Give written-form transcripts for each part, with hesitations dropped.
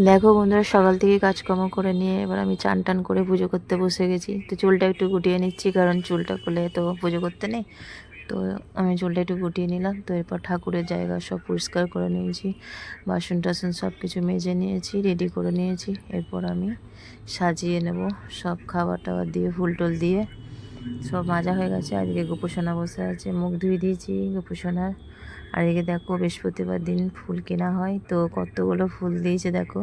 দেখো বন্ধুরা, সকাল থেকে কাজকর্ম করে নিয়ে এবার আমি চান টান করে পুজো করতে বসে গেছি। তো চুলটা একটু গুটিয়ে নিচ্ছি, কারণ চুলটা খুলে তো পুজো করতে নেই। তো আমি চুলটা একটু গুটিয়ে নিলাম। তো এরপর ঠাকুরের জায়গা সব পরিষ্কার করে নিয়েছি, বাসন টাসন সব কিছু মেজে নিয়েছি, রেডি করে নিয়েছি। এরপর আমি সাজিয়ে নেব সব খাবার টাবার দিয়ে, ফুল টুল দিয়ে সব মাজা হয়ে গেছে। আজকে গোপুসোনা বসে আছে, মুখ ধুয়ে দিয়েছি গোপুসোনার। আর এদিকে দেখো, বৃহস্পতিবার দিন ফুল কেনা হয়, তো কতগুলো ফুল দিয়েছে দেখো।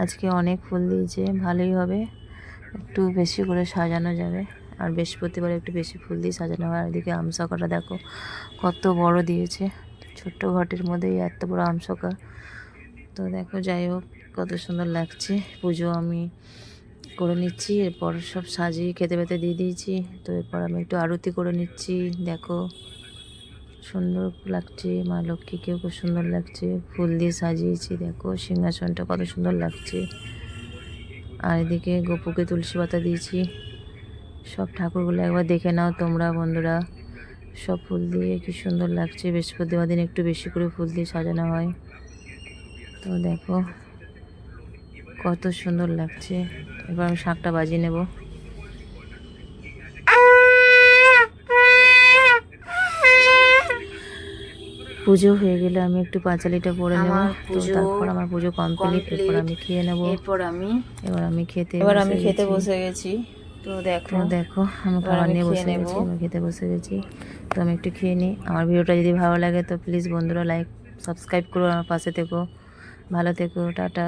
আজকে অনেক ফুল দিয়েছে, ভালোই হবে, একটু বেশি করে সাজানো যাবে। আর বৃহস্পতিবার একটু বেশি ফুল দিয়ে সাজানো হয়। আর এদিকে আমশাকাটা দেখো কত বড় দিয়েছে, ছোট্ট ঘটের মধ্যেই এত বড় আমশাকা। তো দেখো, যাই হোক, কত সুন্দর লাগছে। পুজো আমি করে নিচ্ছি, এরপর সব সাজিয়ে খেতে পেতে দিয়ে দিয়েছি। তো এরপর আমি একটু আরতি করে নিচ্ছি। দেখো সুন্দর লাগছে, মা লক্ষ্মীকেও খুব সুন্দর লাগছে, ফুল দিয়ে সাজিয়েছি। দেখো সিংহাসনটা কত সুন্দর লাগছে। আর এদিকে গোপুকে তুলসী পাতা দিয়েছি। সব ঠাকুরগুলো একবার দেখে নাও তোমরা বন্ধুরা, সব ফুল দিয়ে কি সুন্দর লাগছে। বৃহস্পতিবার দিন একটু বেশি করে ফুল দিয়ে সাজানো হয়। তো দেখো কত সুন্দর লাগছে। এবার আমি শাঁখটা বাজিয়ে নেব। পুজো হয়ে গেলে আমি একটু পাঁচালিটা পরে নেব। তো তারপর আমার পুজো কমপ্লিট। এরপর আমি খেয়ে নেব। এবার আমি খেতে বসে গেছি। তো দেখো আমি খাবার নিয়ে বসে গেছি, আমি খেতে বসে গেছি। তো আমি একটু খেয়ে নিই। আমার ভিডিওটা যদি ভালো লাগে তো প্লিজ বন্ধুরা লাইক সাবস্ক্রাইব করো, আমার পাশে থেকো, ভালো থেকো, টাটা।